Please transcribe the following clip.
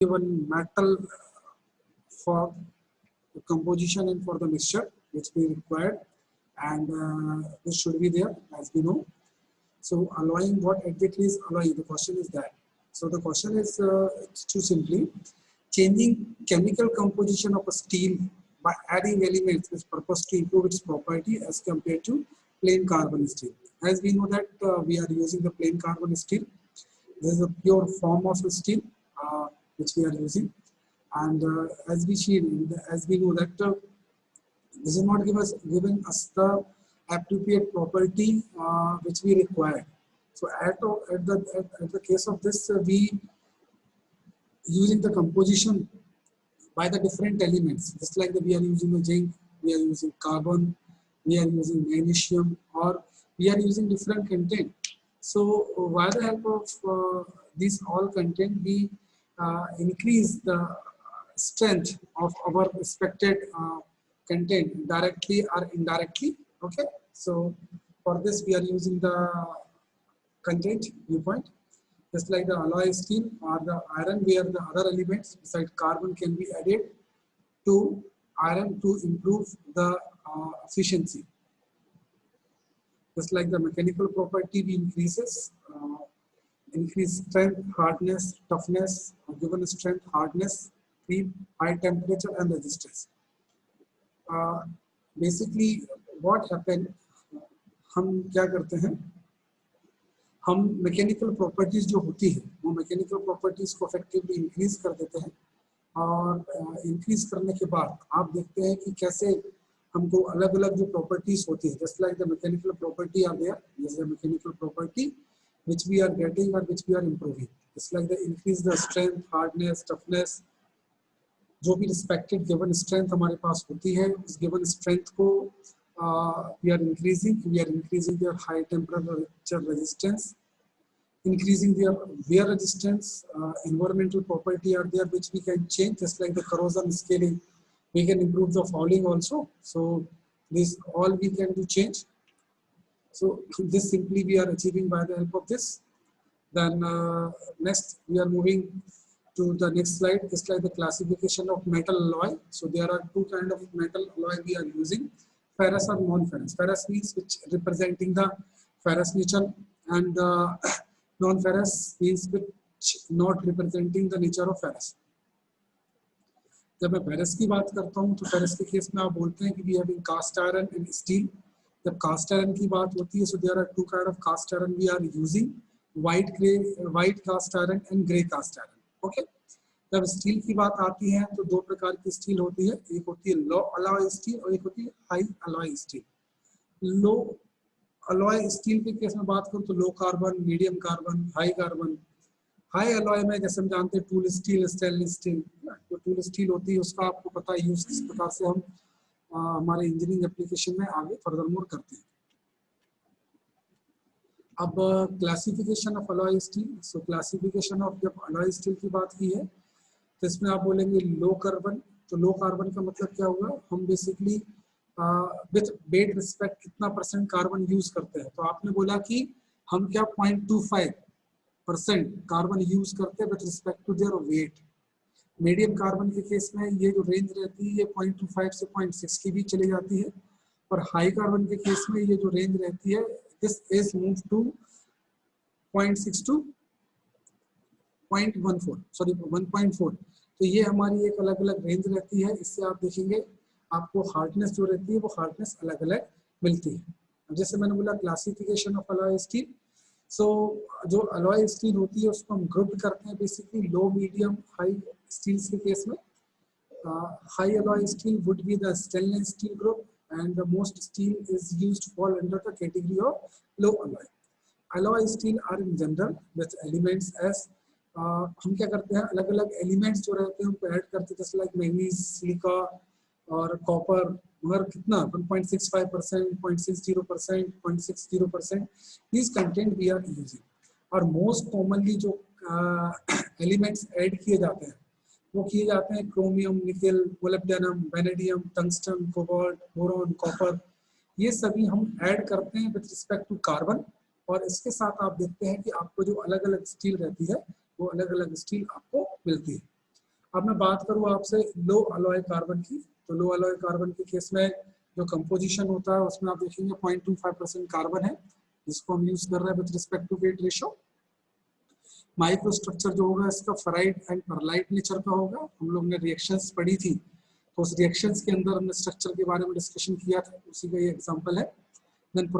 given metal for the composition and for the mixture which we required, and this should be there as we know. So alloying, what exactly is alloying? The question is that. So the question is it's too simply changing chemical composition of a steel by adding elements with purpose to improve its property as compared to plain carbon steel. As we know that we are using the plain carbon steel. This is a pure form of steel which we are using, and as we see, as we know that this is not giving us the appropriate property which we require. So at the case of this, we using the composition by the different elements, just like we are using the zinc, we are using carbon, we are using magnesium, or we are using different content. So by the help of these all content, we increase the strength of our expected content directly or indirectly. Okay, so for this we are using the content viewpoint, just like the alloy steel or the iron, where the other elements besides carbon can be added to iron to improve the efficiency. Just like the mechanical property, we increase strength, hardness, toughness, given strength, hardness, creep, high temperature and resistance. Basically what happen, हम क्या करते हैं, हम mechanical properties जो होती है वो mechanical properties को इफेक्टिवली इंक्रीज कर देते हैं, और इंक्रीज करने के बाद आप देखते हैं कि कैसे हमको अलग अलग जो प्रॉपर्टीज होती है, just like the mechanical property are there, this is the mechanical property which we are getting or which we are improving. It's like the increase the strength, hardness, toughness, जो भी respected given strength हमारे पास होती है, उस given strength को we are increasing their high temperature resistance, increasing their wear resistance, environmental property are there which we can change, just like the corrosion scaling, we can improve the fouling also. So this all we can do change. So this simply we are achieving by the help of this. Then next we are moving to the next slide. It's like the classification of metal alloy. So there are two kind of metal alloy we are using, ferrous or non-ferrous. Ferrous means which representing the ferrous nature, and non-ferrous means which not representing the nature of ferrous. जब मैं ferrous की बात करता हूँ तो ferrous के case में आप बोलते हैं कि we having cast iron and steel. जब कास्ट आयरन की बात होती है, so there are two kind of cast iron we are using, white cast iron and grey cast iron. Okay, जब स्टील की बात आती है तो दो प्रकार की स्टील होती है, एक होती है लो अलॉय स्टील और एक होती है हाई अलॉय स्टील. लो अलॉय स्टील के केस में बात करूँ तो low carbon, medium carbon, high carbon. High alloy में जैसे हम जानते हैं टूल स्टील, स्टेनलेस स्टील. जो टूल स्टील होती है उसका आपको पता है यूज किस प्रकार से हम हमारे इंजीनियरिंग एप्लीकेशन में आगे फर्दरमोर करते हैं. अब classification of alloy steel. So classification of, जब अलॉय स्टील की बात की है तो इसमें आप बोलेंगे लो कार्बन. तो लो कार्बन का मतलब क्या होगा, हम बेसिकली विद बेड रिस्पेक्ट कितना परसेंट कार्बन यूज करते हैं. तो आपने बोला कि हम क्या 0.25% कार्बन यूज करते हैं with respect to their weight. Medium carbon के केस में ये जो रेंज रहती है ये 0.25 से 0.6 की भी चली जाती है, और हाई कार्बन के केस में ये जो रेंज रहती है this is move to 0.6 to 0.14, sorry 1.4. तो ये हमारी एक अलग अलग रेंज रहती है. इससे आप देखेंगे आपको हार्डनेस जो रहती है वो हार्डनेस अलग अलग मिलती है. जैसे मैंने बोला क्लासिफिकेशन ऑफ अलॉय स्टील. सो जो अलॉय स्टील होती है उसको हम ग्रुप करते हैं basically low, medium, high steels के केस में. High alloy steel would be the stainless steel group, and the most steel is used fall under the category of low alloy. Alloy steel are in general with elements as, हम क्या करते हैं अलग अलग elements जो रहते हैं उनको ऐड करते हैं, जैसे लाइक मैग्नीज, सिलिका और कॉपर. मगर कितना 1.65%, 0.60%, 0.60%, these content we are using. और मोस्ट कॉमनली जो एलिमेंट्स ऐड किए जाते हैं वो किए जाते हैं chromium, nickel, molybdenum, vanadium, tungsten, cobalt, boron, copper. ये सभी हम ऐड करते हैं विद रिस्पेक्ट टू कार्बन, और इसके साथ आप देखते हैं कि आपको जो अलग अलग स्टील रहती है वो अलग अलग स्टील आपको मिलती है. अब मैं बात करूँ आपसे लो अलॉय कार्बन की, तो लो अलॉय कार्बन के केस में जो कंपोजिशन होता है उसमें आप देखेंगे 0.25% कार्बन है जिसको हम यूज कर रहे हैं with respect to weight ratio. Microstructure जो होगा इसका फेराइट एंड परलाइट नेचर का होगा। हम लोग ने रिएक्शंस पढ़ी थी, तो उस रिएक्शंस के अंदर हमने स्ट्रक्चर के बारे में डिस्कशन किया था, उसी का ये एग्जांपल है। देन